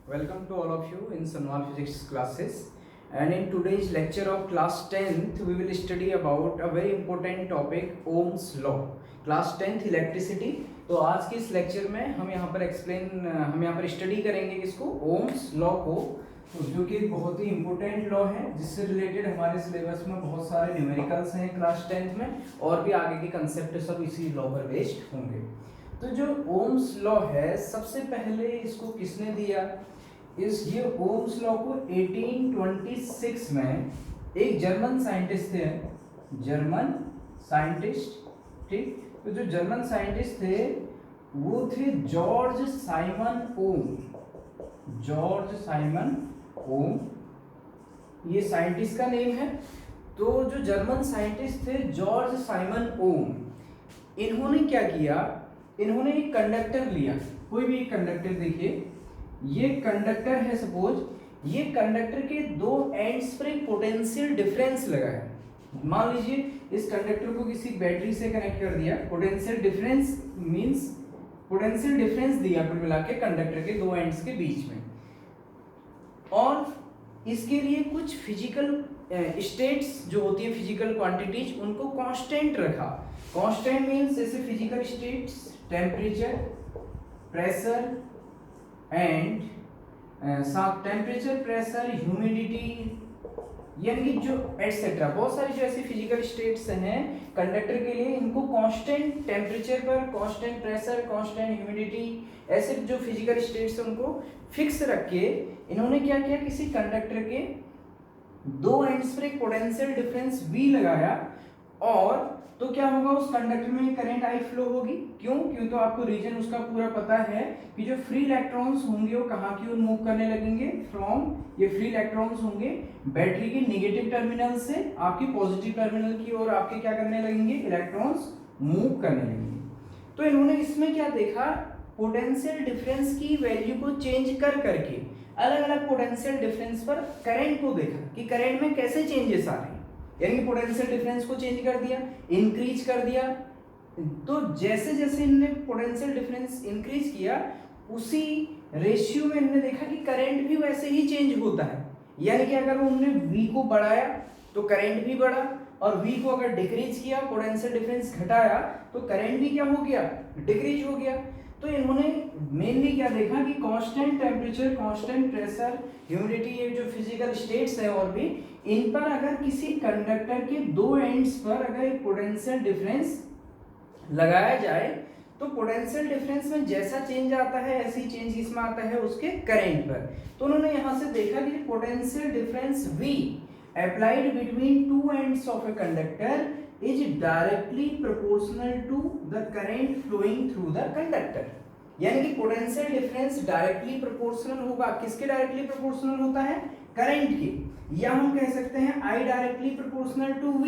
Welcome to all of you in Sanwal Physics classes. And in today's lecture of class 10th, we will study about a very important topic, Ohm's law. Class 10th electricity. तो आज के इस lecture में हम यहाँ पर study करेंगे किसको, ओम्स लॉ को, जो कि बहुत ही इंपॉर्टेंट लॉ है जिससे रिलेटेड हमारे सिलेबस में बहुत सारे न्यूमेरिकल्स हैं क्लास 10th में, और भी आगे के कंसेप्ट सब इसी लॉ पर बेस्ड होंगे. तो जो ओम्स लॉ है, सबसे पहले इसको किसने दिया, ये ओम्स लॉ को 1826 में एक जर्मन साइंटिस्ट थे, जर्मन साइंटिस्ट, ठीक. तो जो जर्मन साइंटिस्ट थे वो थे जॉर्ज साइमन ओम. जॉर्ज साइमन ओम ये साइंटिस्ट का नेम है. तो जो जर्मन साइंटिस्ट थे जॉर्ज साइमन ओम, इन्होंने क्या किया, इन्होंने एक कंडक्टर लिया. कोई भी एक कंडक्टर देखिए, ये कंडक्टर है सपोज, ये कंडक्टर के दो एंड्स पर एक पोटेंशियल डिफरेंस लगा है. मान लीजिए इस कंडक्टर को किसी बैटरी से कनेक्ट कर दिया, potential difference means potential difference दिया कुल मिला के कंडक्टर के दो एंड्स के बीच में, और इसके लिए कुछ फिजिकल स्टेट्स जो होती है, फिजिकल क्वांटिटीज, उनको कांस्टेंट रखा. कांस्टेंट मींस जैसे physical states, temperature, pressure and temperature, pressure, humidity, यानी कि जो एटसेट्रा, बहुत सारी जो ऐसी फिजिकल स्टेट्स हैं कंडक्टर के लिए, इनको कांस्टेंट टेम्परेचर पर, कांस्टेंट प्रेशर, कांस्टेंट ह्यूमिडिटी, ऐसे जो फिजिकल स्टेट्स हैं उनको फिक्स रख के इन्होंने क्या किया, किसी कंडक्टर के दो एंड्स पर एक पोटेंशियल डिफरेंस V लगाया, और तो क्या होगा, उस कंडक्टर में करंट I फ्लो होगी. क्यों तो आपको रीजन उसका पूरा पता है कि जो फ्री इलेक्ट्रॉन्स होंगे वो कहाँ की ओर मूव करने लगेंगे, फ्रॉम, ये फ्री इलेक्ट्रॉन्स होंगे बैटरी के नेगेटिव टर्मिनल से आपकी पॉजिटिव टर्मिनल की ओर आपके क्या करने लगेंगे, इलेक्ट्रॉन्स मूव करने लगेंगे. तो इन्होंने इसमें क्या देखा, पोटेंशियल डिफरेंस की वैल्यू को चेंज कर करके अलग अलग पोटेंशियल डिफरेंस पर करंट को देखा कि करंट में कैसे चेंजेस आ रहे हैं. यानी कि पोटेंशियल डिफरेंस को चेंज कर दिया, इंक्रीज कर दिया. तो जैसे जैसे इन्होंने पोटेंशियल डिफरेंस इंक्रीज किया, उसी रेशियो में इन्होंने देखा कि करंट भी वैसे ही चेंज होता है. यानी कि अगर उन्होंने V को बढ़ाया तो करंट भी बढ़ा, और V को अगर डिक्रीज किया, पोटेंशियल डिफरेंस घटाया, तो करंट भी क्या हो गया, डिक्रीज हो गया. तो इन्होंने मेनली क्या देखा कि constant temperature, constant pressure, humidity, ये जो फिजिकल स्टेट्स है और भी, इन पर अगर किसी कंडक्टर के दो एंड्स पर अगर एक पोटेंशियल डिफरेंस लगाया जाए, तो पोटेंशियल डिफरेंस में जैसा चेंज आता है ऐसी चेंज इसमें आता है उसके करंट पर. तो उन्होंने यहां से देखा कि potential difference V applied between two ends of a conductor is directly proportional to the current flowing through the conductor. यानी कि पोटेंशियल डिफरेंस डायरेक्टली प्रोपोर्शनल होगा, किसके डायरेक्टली प्रोपोर्शनल होता है, करंट के, या हम कह सकते हैं I directly proportional to V.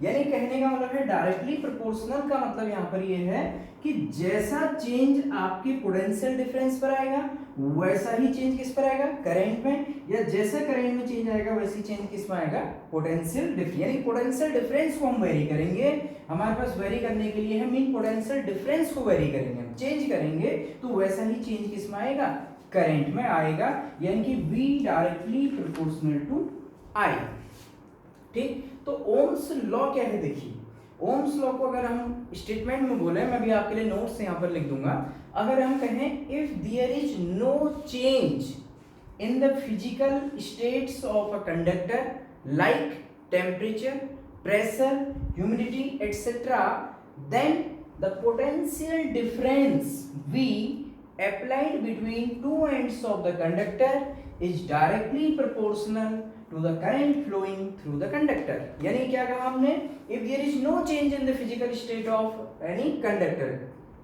यानी कहने का मतलब है डायरेक्टली प्रोपोर्शनल का मतलब यहाँ पर ये है कि जैसा चेंज आपके पोटेंशियल डिफरेंस पर आएगा वैसा ही चेंज किस पर आएगा, करंट में, या जैसा करंट में चेंज आएगा वैसी चेंज किस में आएगा, पोटेंशियल डिफरेंस. यानी पोटेंशियल डिफरेंस को हम वेरी करेंगे, हमारे पास वेरी करने के लिए है मीन पोटेंशियल डिफरेंस को वेरी करेंगे, हम चेंज करेंगे, तो वैसा ही चेंज किस में आएगा, करंट में आएगा. यानी कि V directly proportional to I. ठीक. तो ओम्स लॉ क्या है, देखिए ओम्स लॉ को अगर हम स्टेटमेंट में बोले, मैं भी आपके लिए नोट्स यहाँ पर लिख दूंगा. अगर हम कहें if there is no change in the physical states of a conductor like temperature, pressure, humidity etcetera, then the potential difference V applied between two ends of the conductor is directly proportional to the current flowing through the conductor. यानी क्या कहा हमने, if there is no change in the physical state of any conductor,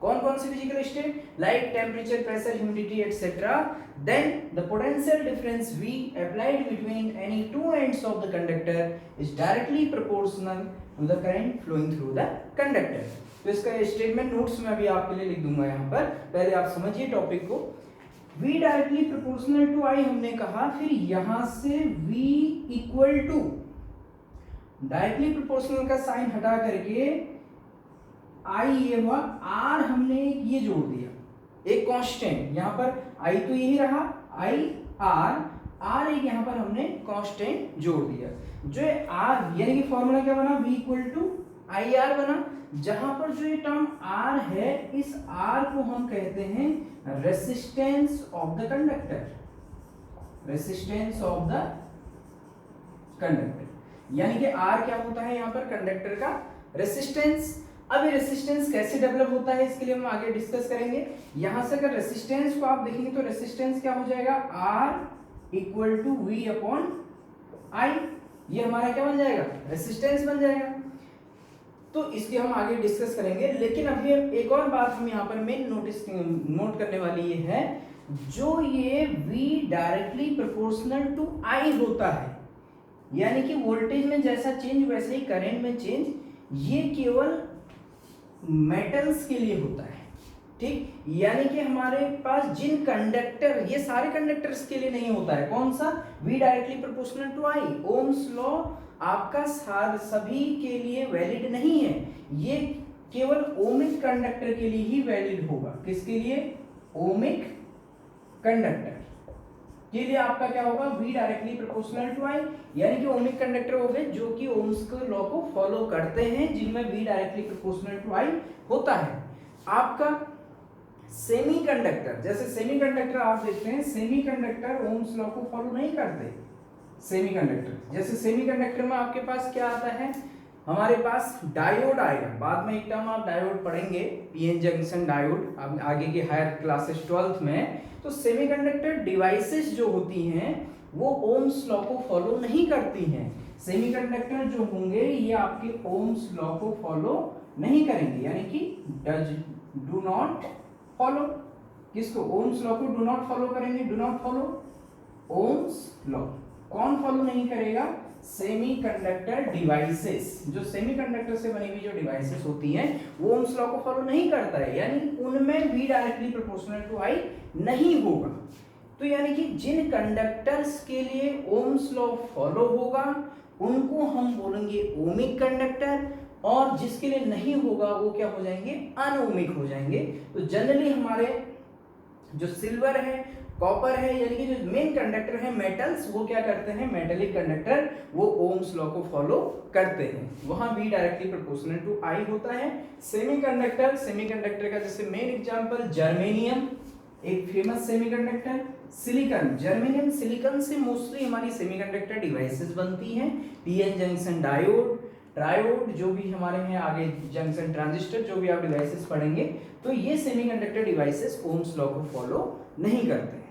कौन कौन सी physical state, like temperature, pressure, humidity etc., then the potential difference V applied between any two ends of the conductor is directly proportional to the current flowing through the conductor. तो इसका statement notes में अभी आपके लिए लिख दूंगा यहाँ पर, पहले आप समझिए टॉपिक को. V directly proportional to I हमने कहा, फिर यहां से V equal to directly proportional का साइन हटा करके I ये हुआ, R हमने ये जोड़ दिया, एक कांस्टेंट, यहाँ पर I तो यही रहा, आई आर एक यहाँ पर हमने कांस्टेंट जोड़ दिया, जो आर यानी कि फॉर्मूला क्या बना, V equal to I R बना, जहां पर जो ये टर्म आर है, इस आर को हम कहते हैं resistance of the conductor, resistance of the conductor, यानी कि आर क्या होता है यहाँ पर, कंडक्टर का रेसिस्टेंस। अब ये रेसिस्टेंस कैसे डेवलप होता है इसके लिए हम आगे डिस्कस करेंगे। यहां से अगर रेसिस्टेंस को आप देखेंगे तो रेसिस्टेंस क्या हो जाएगा, R equal to V upon I, ये हमारा क्या बन जाएगा, रेसिस्टेंस बन जाएगा। तो इसके हम आगे डिस्कस करेंगे, लेकिन अभी एक और बात हम यहाँ पर मेन नोट करने वाली ये है, जो ये V directly proportional to I होता है, यानी कि वोल्टेज में जैसा चेंज वैसे ही करंट में चेंज, ये केवल मेटल्स के लिए होता है, ठीक। यानी कि हमारे पास जिन कंडक्टर, ये सारे कंडक्टर्स के लिए नहीं होता है, कौन सा, V directly proportional to I, Ohm's law आपका सभी के लिए वैलिड नहीं है, ये केवल ओमिक कंडक्टर के लिए ही वैलिड होगा। किसके लिए, ओमिक कंडक्टर के लिए आपका क्या होगा, V directly proportional to I, यानी कि ओमिक कंडक्टर हो गए जो कि ओम्स के लॉ को फॉलो करते हैं, जिनमें V directly proportional to I होता है। आपका सेमीकंडक्टर, जैसे सेमीकंडक्टर आप देखते हैं, सेमीकंडक्टर ओम्स लॉ को फॉलो नहीं करते। सेमीकंडक्टर, जैसे सेमीकंडक्टर में आपके पास क्या आता है, हमारे पास डायोड आएगा, बाद में एक टर्म आप डायोड पढ़ेंगे, पीएन जंक्शन डायोड, अब आगे के हायर क्लासेस 12th में। तो सेमीकंडक्टर डिवाइसेस जो होती हैं वो ओम्स लॉ को फॉलो नहीं करती हैं। सेमीकंडक्टर जो होंगे ये आपके ओम्स लॉ को फॉलो नहीं करेंगे, यानी कि डू नॉट फॉलो, किसको, ओम्स लॉ को डू नॉट फॉलो करेंगे, do not follow Ohm's law. कौन फॉलो नहीं करेगा, सेमीकंडक्टर डिवाइसेस, जो सेमीकंडक्टर से बनी हुई जो डिवाइसेस होती हैं वो ओम्स लॉ को फॉलो नहीं करता है, यानी उनमें V directly proportional to I नहीं होगा। तो यानी कि जिन कंडक्टर्स के लिए ओम्स लॉ फॉलो होगा उनको हम बोलेंगे ओमिक कंडक्टर, और जिसके लिए नहीं होगा वो क्या हो जाएंगे, अनओमिक हो जाएंगे। तो जनरली हमारे जो सिल्वर है, कॉपर है, यानी कि जो मेन कंडक्टर है मेटल्स, वो क्या करते हैं, मेटेलिक कंडक्टर, वो ओम्स लॉ को फॉलो करते हैं, वहां V directly proportional to I होता है। सेमीकंडक्टर, सेमीकंडक्टर का जैसे मेन एग्जांपल जर्मेनियम, एक famous semiconductor, silicon, germanium silicon से मोस्टली हमारी सेमीकंडक्टर डिवाइसेस बनती हैं, पीएन जंक्शन डायोड, ट्रायोड, जो भी हमारे हैं आगे जंक्शन ट्रांजिस्टर, जो भी आप डिवाइसेस पढ़ेंगे, तो ये सेमीकंडक्टर डिवाइसेस ओम्स लॉ को फॉलो नहीं करते हैं।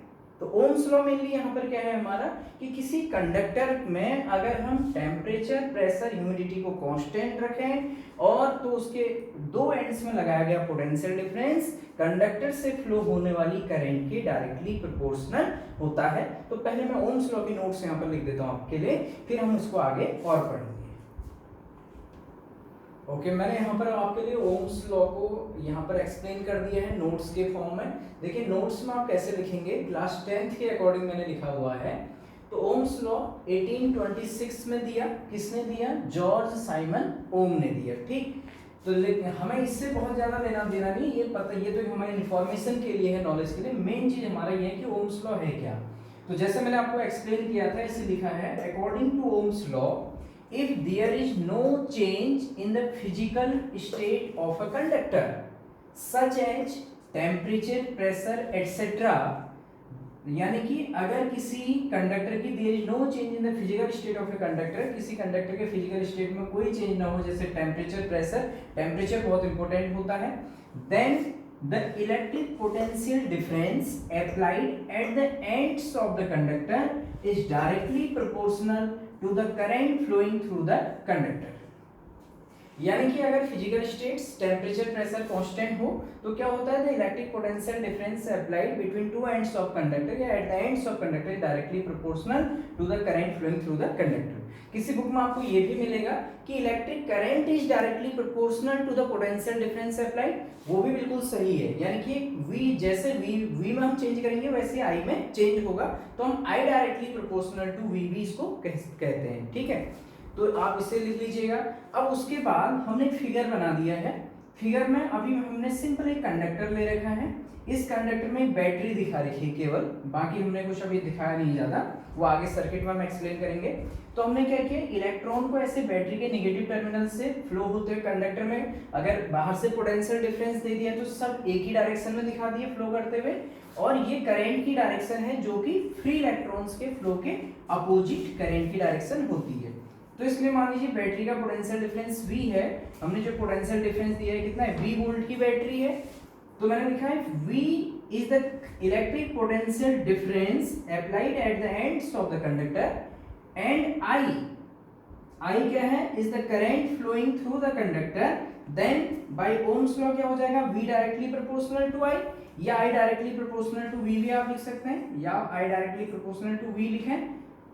तो ओम्स लॉ मेनली यहाँ पर क्या है हमारा, कि किसी कंडक्टर में अगर हम टेम्परेचर, प्रेशर, ह्यूमिडिटी को कांस्टेंट रखें और तो उसके दो एंड्स में लगाया गया पोटेंशियल डिफरेंस कंडक्टर से फ्लो होने वाली करंट के डायरेक्टली प्रोपोर्शनल होता है। तो पहले मैं ओम्स लॉ की नोट्स यहाँ पर लिख देता हूँ आपके लिए, फिर हम उसको आगे और पढ़ेंगे। ओके, मैंने यहाँ पर आपके लिए ओम्स लॉ को यहाँ पर एक्सप्लेन कर दिया है नोट्स के फॉर्म में। देखिए नोट्स में आप कैसे लिखेंगे, क्लास 10th के अकॉर्डिंग मैंने लिखा हुआ है। तो ओम्स लॉ 1826 में दिया, किसने दिया, जॉर्ज साइमन ओम ने दिया, ठीक। तो हमें इससे बहुत ज्यादा लेना देना नहीं, ये पता, ये तो हमारे इन्फॉर्मेशन के लिए है, नॉलेज के लिए। मेन चीज हमारा ये है कि ओम्स लॉ है क्या। तो जैसे मैंने आपको एक्सप्लेन किया था, इसे लिखा है, according to Ohm's law, if there is no change in the physical state of a conductor such as temperature, pressure etc, यानी कि अगर किसी कंडक्टर की there is no change in the physical state of a conductor, किसी conductor के physical state में कोई change ना हो, जैसे टेम्परेचर, प्रेशर, टेम्परेचर बहुत इंपॉर्टेंट होता है, then the electric potential difference applied at the ends of the conductor is directly proportional to the current flowing through the conductor। यानी कि अगर physical states, temperature, pressure constant हो तो क्या होता है, the electric potential difference applied between two ends of conductor या at the ends of conductor directly proportional to the current flowing through the conductor. किसी बुक में आपको ये भी मिलेगा कि electric current is directly proportional to the potential difference applied, वो भी बिल्कुल सही है। यानी कि V जैसे V में हम चेंज करेंगे वैसे I में चेंज होगा, तो हम I directly proportional to VV इसको कहते हैं, ठीक है। तो आप इसे लिख लीजिएगा। अब उसके बाद हमने फिगर बना दिया है। फिगर में अभी हमने सिंपल एक कंडक्टर ले रखा है, इस कंडक्टर में बैटरी दिखा रखी है केवल, बाकी हमने कुछ अभी दिखाया नहीं ज़्यादा, वो आगे सर्किट में हम एक्सप्लेन करेंगे। तो हमने क्या किया, इलेक्ट्रॉन को ऐसे बैटरी के नेगेटिव टर्मिनल से फ्लो होते हुए कंडक्टर में अगर बाहर से पोटेंशियल डिफरेंस दे दिया तो सब एक ही डायरेक्शन में दिखा दिए फ्लो करते हुए, और ये करंट की डायरेक्शन है जो कि फ्री इलेक्ट्रॉन्स के फ्लो के अपोजिट करंट की डायरेक्शन होती है। तो इसलिए मान लीजिए बैटरी का पोटेंशियल डिफरेंस V है, हमने जो पोटेंशियल डिफरेंस दिया है कितना है, V वोल्ट की बैटरी है, तो मैंने लिखा है V is the electric potential difference applied at the ends of the conductor and I क्या है, is the current flowing through the conductor, then by Ohm's law क्या हो जाएगा, V directly proportional to I, या I directly proportional to V भी आप लिख सकते हैं, या I directly proportional to V लिखें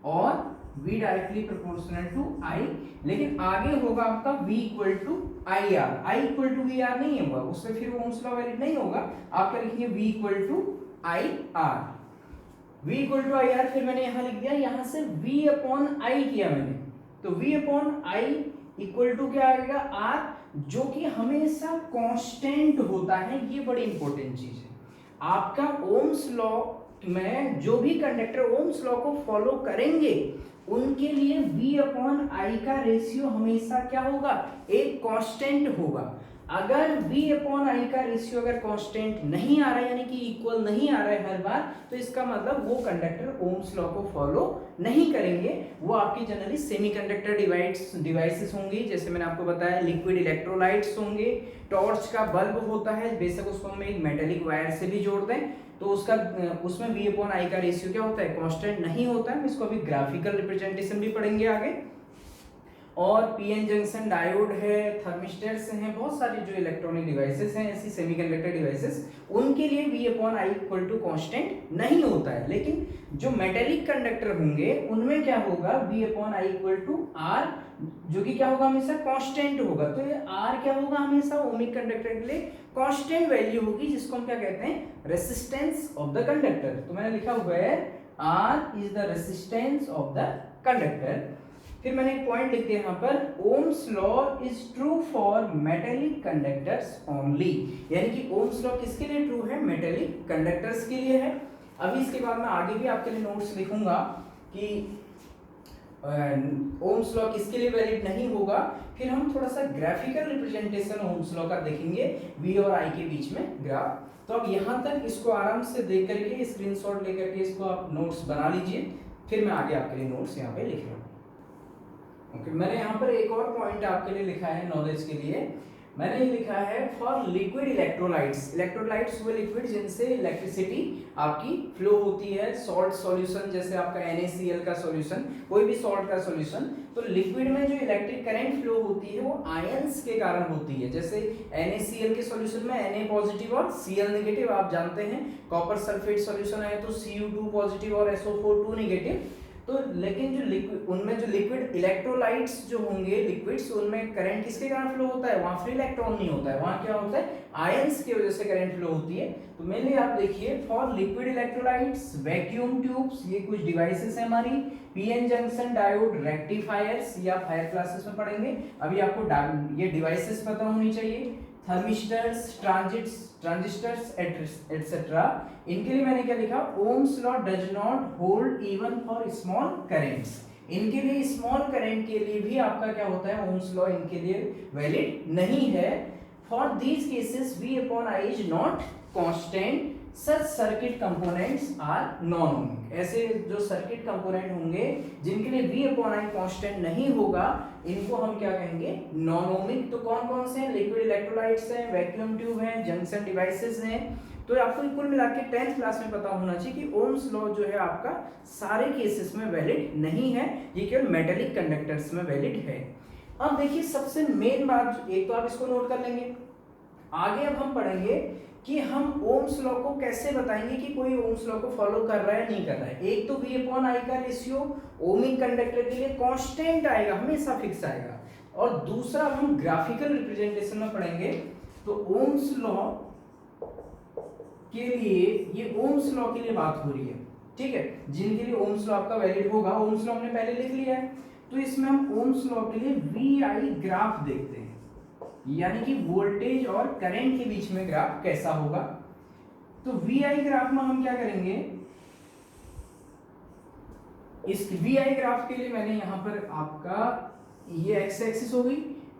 और V directly proportional to I, लेकिन आगे होगा आपका V equal to IR, I equal to VR नहीं होगा, उससे फिर ओम्स लॉ वैलिड नहीं होगा, आप क्या लिखेंगे V equal to IR, V equal to IR, फिर मैंने यहाँ लिख दिया, यहाँ से V upon I किया मैंने, तो V upon I equal to क्या आएगा R, जो कि हमेशा कांस्टेंट होता है, ये बड़ी इंपॉर्टेंट चीज है। आपका ओम्स लॉ में जो भी कंडक्टर ओम्स लॉ को फॉलो करेंगे उनके लिए V अपॉन I का रेशियो हमेशा क्या होगा, एक कांस्टेंट होगा। अगर V अपॉन I का रेशियो अगर कांस्टेंट नहीं आ रहा है, यानी कि इक्वल नहीं आ रहा है हर बार, तो इसका मतलब वो कंडक्टर ओम्स लॉ को फॉलो नहीं करेंगे, वो आपकी जनरली सेमीकंडक्टर डिवाइसेस होंगी, जैसे मैंने आपको बताया लिक्विड इलेक्ट्रोलाइट्स होंगे, टॉर्च का बल्ब होता है, बेशक उसको हम एक मेटेलिक वायर से भी जोड़ दें तो उसका उसमें V अपॉन I का रेशियो क्या होता है, कांस्टेंट नहीं होता है। हम इसको अभी ग्राफिकल रिप्रेजेंटेशन भी पढ़ेंगे आगे। और पीएन जंक्शन डायोड है, थर्मिस्टर्स हैं, बहुत सारी जो इलेक्ट्रॉनिक डिवाइसेस हैं ऐसी सेमीकंडक्टर डिवाइसेस, उनके लिए V upon I equal to constant नहीं होता है। लेकिन जो मेटेलिक कंडक्टर होंगे उनमें क्या होगा, V upon I equal to R, जो कि क्या होगा, हमेशा कांस्टेंट होगा। तो ये R क्या होगा, हमेशा ओमिक कंडक्टर के लिए कांस्टेंट वैल्यू होगी, जिसको हम क्या कहते हैं, रेसिस्टेंस ऑफ द कंडक्टर। तो मैंने लिखा हुआ है R is the resistance of the conductor. फिर मैंने एक पॉइंट लिख दिया यहाँ पर, Ohm's law is true for metallic conductors only, यानी कि ओम्स लॉ किसके लिए ट्रू है, मेटेलिक कंडक्टर्स के लिए है। अभी इसके बाद मैं आगे भी आपके लिए नोट्स लिखूंगा कि ओम्स लॉ किसके लिए वैलिड नहीं होगा। फिर हम थोड़ा सा ग्राफिकल रिप्रेजेंटेशन ओम्स लॉ का देखेंगे, V और I के बीच में ग्राफ। तो अब यहाँ तक इसको आराम से देख करके स्क्रीनशॉट लेकर के इसको आप नोट्स बना लीजिए, फिर मैं आगे आपके लिए नोट्स यहाँ पे लिख रहा हूँ। ओके, मैंने यहाँ पर एक और पॉइंट आपके लिए लिखा है नॉलेज के लिए, मैंने लिखा है फॉर लिक्विड इलेक्ट्रोलाइट्स। इलेक्ट्रोलाइट्स वो लिक्विड जिनसे इलेक्ट्रिसिटी आपकी फ्लो होती है, सॉल्ट सॉल्यूशन जैसे आपका NaCl का सॉल्यूशन, कोई भी सॉल्ट का सॉल्यूशन, तो लिक्विड में जो इलेक्ट्रिक करंट फ्लो होती है वो आयंस के कारण होती है। जैसे NaCl के सॉल्यूशन में Na पॉजिटिव और Cl नेगेटिव, आप जानते हैं कॉपर सल्फेट सॉल्यूशन है तो Cu2 पॉजिटिव और SO4 2 नेगेटिव। तो लेकिन जो लिक्विड, उनमें जो लिक्विड इलेक्ट्रोलाइट्स जो होंगे लिक्विड्स, उनमें करंट किसके कारण फ्लो होता है, वहां फ्री इलेक्ट्रॉन नहीं होता है, वहां क्या होता है, आयंस की वजह से करंट फ्लो होती है। तो मेनली आप देखिए for liquid electrolytes, vacuum tubes, ये कुछ डिवाइसेस है हमारी, पीएन जंक्शन डायोड, रेक्टिफायर्स, ये आप हायर क्लासेस में पढ़ेंगे, अभी आपको ये डिवाइसेस पता होनी चाहिए, थर्मिस्टर्स, ट्रांजिस्टर्स एटसेट्रा। इनके लिए मैंने क्या लिखा, Ohm's law does not hold even for small currents. इनके लिए स्मॉल करंट के लिए भी आपका क्या होता है, ओम्स लॉ इनके लिए वैलिड नहीं है। For these cases V upon I is not constant, such circuit components are non ohmic. ऐसे जो सर्किट कंपोनेंट होंगे जिनके लिए V अपॉन I कांस्टेंट नहीं होगा, इनको हम क्या कहेंगे, नॉन ओमिक। तो कौन कौन से हैं, लिक्विड इलेक्ट्रोलाइट्स हैं, वैक्यूम ट्यूब हैं, जंक्शन डिवाइसेस हैं। तो आपको कुल मिला के 10th क्लास में पता होना चाहिए कि ओम्स लॉ जो है आपका सारे केसेस में वैलिड नहीं है, ये केवल मेटेलिक कंडक्टर्स में वैलिड है। अब देखिए सबसे मेन बात, एक तो आप इसको नोट कर लेंगे, आगे अब हम पढ़ेंगे कि हम ओम्स लॉ को कैसे बताएंगे कि कोई ओम्स लॉ को फॉलो कर रहा है नहीं कर रहा है। एक तो V अपॉन I का रेशियो ओमिक कंडक्टर के लिए कांस्टेंट आएगा, हमेशा फिक्स आएगा, और दूसरा हम ग्राफिकल रिप्रेजेंटेशन में पढ़ेंगे। तो ओम्स लॉ के लिए, ये ओम्स लॉ के लिए बात हो रही है, ठीक है, जिनके लिए ओम्स लॉ आपका वैलिड होगा। ओम्स लॉ हमने पहले लिख लिया है, तो इसमें हम ओम्स लॉ के लिए VI ग्राफ देखते हैं, यानी कि वोल्टेज और करंट के बीच में ग्राफ कैसा होगा। तो वी आई ग्राफ में हम क्या करेंगे, इस वी आई ग्राफ के लिए मैंने यहाँ पर आपका ये एक्स एक्सिस हो गई,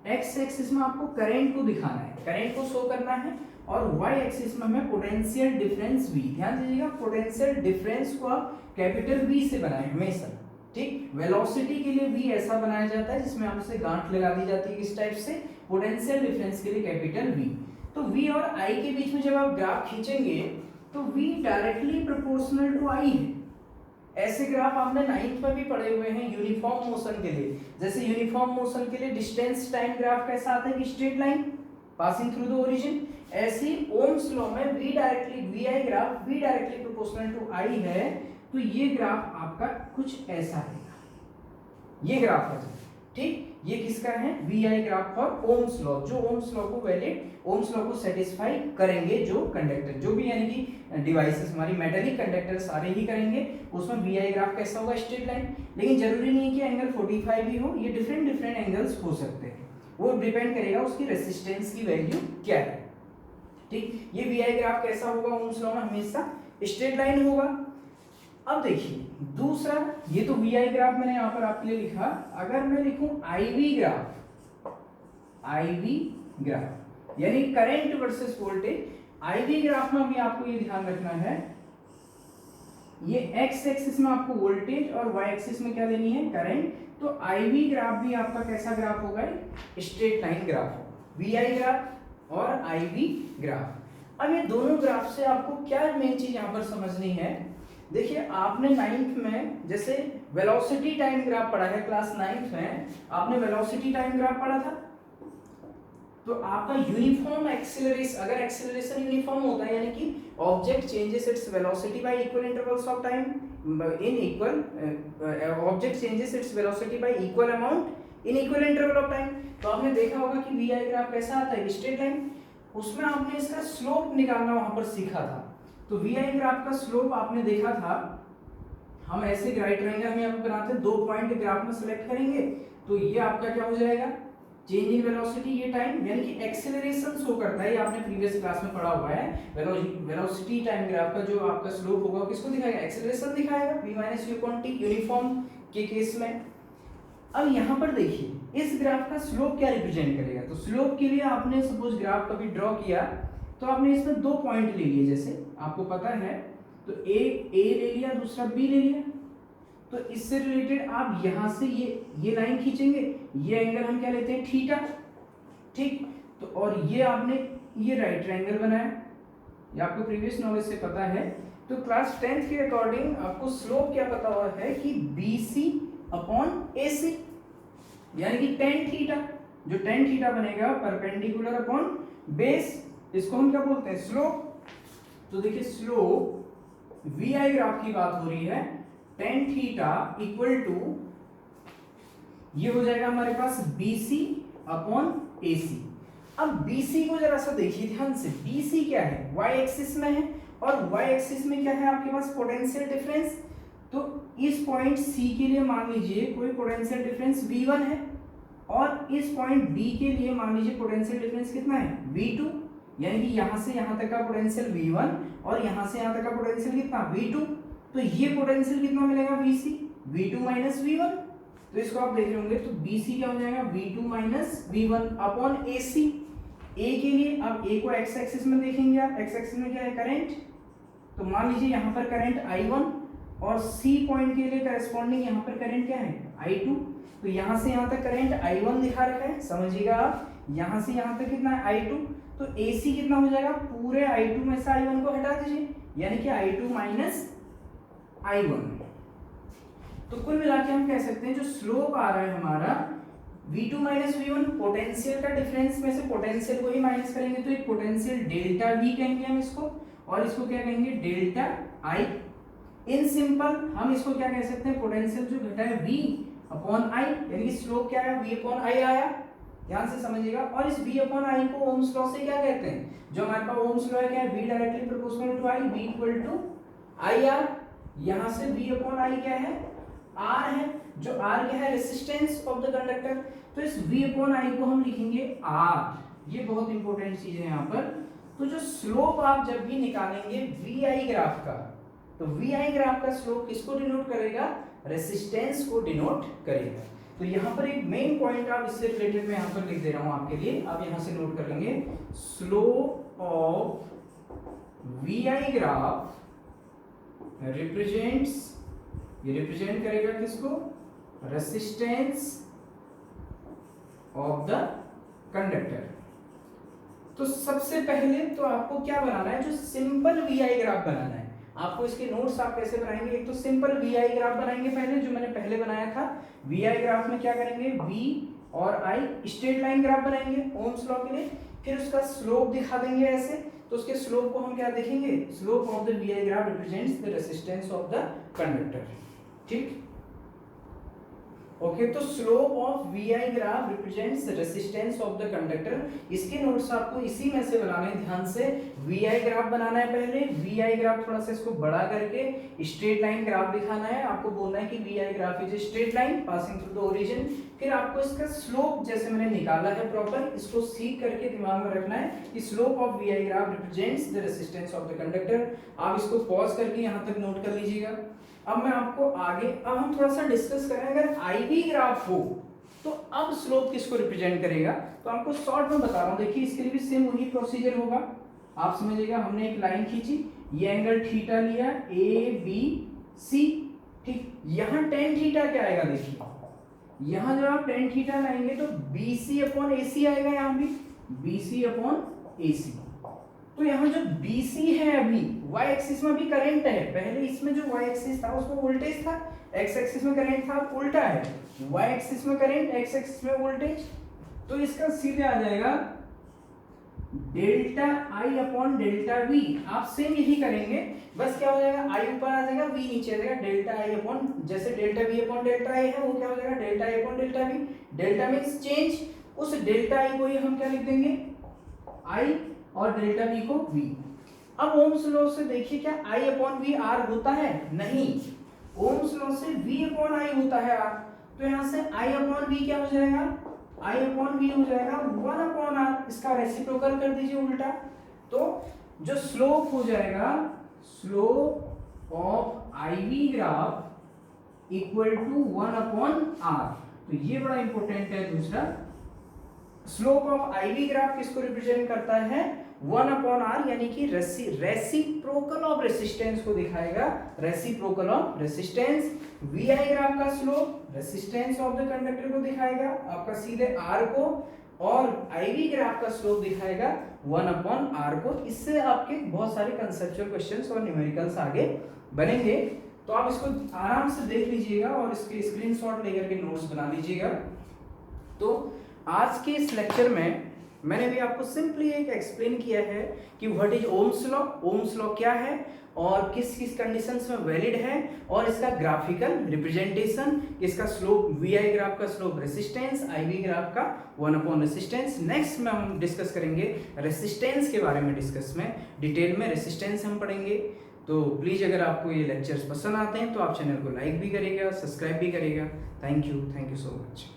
एक्स एक्सिस में आपको करंट को दिखाना है, करंट को शो करना है, और वाई एक्सिस में हमें पोटेंशियल डिफरेंस वी, ध्यान दीजिएगा पोटेंशियल डिफरेंस को आप कैपिटल वी से बनाएं हमेशा, ठीक। वेलोसिटी के लिए वी ऐसा बनाया जाता है जिसमें आपसे गांठ लगा दी जाती है किस टाइप से, पोटेंशियल डिफरेंस के लिए कैपिटल वी। तो वी और आई के बीच में जब आप ग्राफ खींचेंगे तो we directly proportional to I है। ऐसे ग्राफ आपने 9th में भी पढ़े हुए हैं यूनिफॉर्म मोशन के लिए। जैसे यूनिफॉर्म मोशन के लिए डिस्टेंस टाइम ग्राफ कैसा आता है कि straight line passing through the origin, ऐसे ओम्स लॉ में V directly V I graph V directly proportional to I है, तो ये ग्राफ आपका कुछ ऐसा रहेगा, ये ग्राफ है, ठीक। ये किसका है, V I graph for Ohm's law, जो ओम्स लॉ को वैलिड, ओम्स लॉ को सेटिस्फाई करेंगे, जो कंडक्टर जो भी यानी कि डिवाइसेस हमारी मेटेलिक कंडक्टर सारे ही करेंगे, उसमें वी आई ग्राफ कैसा होगा, स्ट्रेट लाइन। लेकिन जरूरी नहीं है कि एंगल 45 ही हो, ये डिफरेंट डिफरेंट एंगल्स हो सकते हैं, वो डिपेंड करेगा उसकी रेसिस्टेंस की वैल्यू क्या है, ठीक। ये वी आई ग्राफ कैसा होगा ओम्स लॉ में, हमेशा स्ट्रेट लाइन होगा। अब देखिए दूसरा, ये तो वी आई ग्राफ मैंने यहाँ पर आपके लिए लिखा, अगर मैं लिखूं I V graph, I V graph यानी current versus voltage, I V graph में भी आपको ये ध्यान रखना है, ये एक्स एक्सिस में आपको वोल्टेज और वाई एक्सिस में क्या लेनी है, करंट। तो आई वी ग्राफ भी आपका कैसा ग्राफ होगा, स्ट्रेट लाइन ग्राफ होगा, वी आई ग्राफ और आई वी ग्राफ। अब ये दोनों ग्राफ से आपको क्या मेन चीज यहाँ पर समझनी है, देखिए आपने 9th में जैसे वेलोसिटी टाइम ग्राफ पढ़ा है, क्लास 9th में आपने वेलोसिटी टाइम ग्राफ पढ़ा था, तो आपका यूनिफॉर्म एक्सीलरेशन, अगर एक्सीलरेशन यूनिफॉर्म होता है यानी कि object changes its velocity y equal intervals of time in equal, object changes its velocity y equal amount in equal interval of time, तो आपने देखा होगा कि वी आई ग्राफ कैसा आता है, स्ट्रेट लाइन, उसमें आपने इसका स्लोप निकालना वहां पर सीखा था। तो वी आई ग्राफ का स्लोप आपने देखा था, हम ऐसे राइट ट्रायंगल में आपको बनाते हैं, 2 पॉइंट ग्राफ में सेलेक्ट करेंगे, तो ये आपका क्या हो जाएगा, चेंज इन वेलोसिटी, ये टाइम यानी कि एक्सेलरेशन शो करता है, ये आपने प्रीवियस क्लास में पढ़ा हुआ है। वेलोसिटी टाइम ग्राफ का जो आपका स्लोप होगा किसको दिखाएगा, एक्सेलरेशन दिखाएगा, v minus u upon t uniform के केस में। अब यहाँ पर देखिए इस ग्राफ का स्लोप क्या रिप्रेजेंट करेगा, तो स्लोप के लिए आपने सपोज ग्राफ कभी ड्रॉ किया तो आपने इसमें 2 पॉइंट ले लिए, जैसे आपको पता है, तो ए ले लिया, दूसरा बी ले लिया, तो इससे रिलेटेड आप यहां से ये लाइन खींचेंगे, ये एंगल हम क्या लेते हैं, थीटा, ठीक। तो और ये आपने ये राइट ट्रायंगल बनाया, ये आपको प्रीवियस नॉलेज से पता है। तो क्लास 10th के अकॉर्डिंग आपको स्लोप क्या पता हुआ है कि BC अपॉन AC, यानी कि tan थीटा, जो tan थीटा बनेगा परपेंडिकुलर अपॉन बेस, इसको हम क्या बोलते हैं, स्लोप। तो देखिए स्लोप वी आई ग्राफ की बात हो रही है, tan थीटा इक्वल टू ये हो जाएगा हमारे पास BC अपॉन AC। अब BC को जरा सा देखिए ध्यान से, BC क्या है, y एक्सिस में है, और y एक्सिस में क्या है आपके पास, पोटेंशियल डिफरेंस। तो इस पॉइंट C के लिए मान लीजिए कोई पोटेंशियल डिफरेंस V1 है, और इस पॉइंट B के लिए मान लीजिए पोटेंशियल डिफरेंस कितना है, V2, यानी कि यहां से यहां तक का पोटेंशियल V1 और यहां से यहां तक का पोटेंशियल कितना, V2। तो ये पोटेंशियल कितना मिलेगा, BC, V2 माइनस V1। तो इसको आप देख रहे होंगे, तो BC क्या हो जाएगा, V2 minus V1 upon AC। A के लिए अब A को x एक्सिस में देखेंगे आप, x एक्सिस में क्या है, करंट, तो मान लीजिए यहाँ पर करंट I1, और C पॉइंट के लिए करस्पॉन्डिंग यहाँ पर करंट क्या है, I2। तो यहाँ से यहाँ तक करंट I1 दिखा रखा है, समझिएगा आप, यहाँ से यहाँ तक कितना है, I2। तो AC कितना हो जाएगा, पूरे I2 में से I1 को हटा दीजिए, यानी कि I2 माइनस I1। तो कुल मिला के हम कह सकते हैं जो स्लोप आ रहा है हमारा V2 माइनस V1, पोटेंशियल का डिफरेंस में से पोटेंशियल को ही माइनस करेंगे, तो एक पोटेंशियल डेल्टा V कहेंगे हम इसको, और इसको क्या कहेंगे, डेल्टा I। इन सिंपल हम इसको क्या कह सकते हैं, पोटेंशियल जो घटा है V अपॉन I, यानी कि स्लोप क्या है, V अपॉन I आया, ध्यान से समझिएगा। और इस V अपॉन I को ओम्स लॉ से क्या कहते हैं, जो हमारे पास ओम्स लॉ है क्या है, V directly proportional to I, V equal to IR। यहाँ से V अपॉन I क्या है, R है, जो R क्या है, रेसिस्टेंस ऑफ द कंडक्टर। तो इस V अपॉन I को हम लिखेंगे R, ये बहुत इंपॉर्टेंट चीज है यहाँ पर। तो जो स्लोप आप जब भी निकालेंगे वी आई ग्राफ का, तो वी आई ग्राफ का स्लोप किसको डिनोट करेगा, रेसिस्टेंस को डिनोट करेगा। तो यहाँ पर एक मेन पॉइंट आप इससे रिलेटेड मैं यहाँ पर लिख दे रहा हूँ आपके लिए, आप यहाँ से नोट कर लेंगे। Slope of V I graph represents, ये रिप्रेजेंट करेगा किसको, रेसिस्टेंस ऑफ द कंडक्टर। तो सबसे पहले तो आपको क्या बनाना है, जो सिंपल वी आई ग्राफ बनाना है। आपको इसके नोट्स आप कैसे बनाएंगे, एक तो सिंपल वी आई ग्राफ बनाएंगे पहले, जो मैंने पहले बनाया था। वी आई ग्राफ में क्या करेंगे, वी और आई स्ट्रेट लाइन ग्राफ बनाएंगे ओम्स लॉ के लिए, फिर उसका स्लोप दिखा देंगे ऐसे। तो उसके स्लोप को हम क्या देखेंगे, slope of the V I graph represents the resistance of the conductor. ठीक, ओके। तो slope of V I graph represents resistance of the conductor. इसके नोट्स आपको इसी में से बनाने हैं, ध्यान से। वी आई ग्राफ बनाना है पहले, वी आई ग्राफ थोड़ा सा इसको बड़ा करके स्ट्रेट लाइन ग्राफ दिखाना है। आपको बोलना है कि V I graph is straight line passing through the origin. फिर आपको इसका स्लोप जैसे मैंने निकाला है प्रॉपर, इसको सीख करके दिमाग में रखना है कि slope of V I graph represents the resistance of the conductor. आप इसको पॉज करके यहाँ तक नोट कर लीजिएगा। अब मैं आपको आगे, अब हम थोड़ा सा डिस्कस करें, अगर आईवी ग्राफ हो तो अब स्लोप किसको रिप्रेजेंट करेगा। तो आपको शॉर्ट में बता रहा हूं, देखिए इसके लिए भी सेम वही प्रोसीजर होगा। आप समझिएगा, हमने एक लाइन खींची, ये एंगल थीटा लिया, ए बी सी। ठीक, यहाँ टेन थीटा क्या आएगा, देखिए यहाँ जब आप टेन थीटा लाएंगे तो बी सी अपॉन ए सी आएगा, यहाँ भी बी सी अपॉन ए सी। तो यहाँ जो BC है, अभी y एक्सिस में भी करंट है, पहले इसमें जो y एक्सिस था उसमें वोल्टेज था, x एक्सिस में करंट था, उल्टा है, y एक्सिस में करंट, x एक्सिस में वोल्टेज। तो इसका सीधे आ जाएगा delta I upon delta V। आप सेम यही करेंगे, बस क्या हो जाएगा, I ऊपर आ जाएगा, V नीचे आ जाएगा, डेल्टा I अपॉन, जैसे delta V upon delta I है, वो क्या हो जाएगा, delta I upon delta V। Delta means change, उस डेल्टा I को ही हम क्या लिख देंगे, I, और डेल्टा V को V। अब ओम्स लॉ से देखिए, क्या I अपॉन V R होता है, नहीं, ओम्स लॉ से V अपॉन I होता है R। तो यहाँ से I अपॉन V क्या हो जाएगा, I अपॉन V हो जाएगा 1 अपॉन R। इसका रेसिप्रोकल कर दीजिए उल्टा, तो जो स्लोप हो जाएगा, slope of IV graph equal to 1 upon R। तो ये बड़ा इंपॉर्टेंट है। दूसरा, स्लोप ऑफ आईवी ग्राफ किसको रिप्रेजेंट करता है, 1 अपॉन आर, यानी कि रेसिप्रोकल ऑफ रेसिस्टेंस को दिखाएगा, reciprocal of resistance. V I graph का slope resistance of the conductor को दिखाएगा आपका सीधे आर को, और आईवी ग्राफ का स्लोप दिखाएगा 1 अपॉन आर को। इससे आपके बहुत सारे कंसेप्चुअल क्वेश्चंस और न्यूमेरिकल्स आगे बनेंगे। तो आप इसको आराम से देख लीजिएगा और इसके स्क्रीनशॉट लेकर के नोट्स बना लीजिएगा। तो आज के इस लेक्चर में मैंने भी आपको सिंपली एक एक्सप्लेन किया है कि what is Ohm's law, Ohm's law क्या है और किस किस कंडीशंस में वैलिड है, और इसका ग्राफिकल रिप्रेजेंटेशन, इसका स्लोप वी आई ग्राफ का slope resistance, I V graph का 1 अपॉन रेसिस्टेंस। नेक्स्ट में हम डिस्कस करेंगे रेसिस्टेंस के बारे में, डिस्कस में डिटेल में रेसिस्टेंस हम पढ़ेंगे। तो प्लीज़ अगर आपको ये लेक्चर्स पसंद आते हैं तो आप चैनल को लाइक भी करिएगा, सब्सक्राइब भी करिएगा। Thank you so much.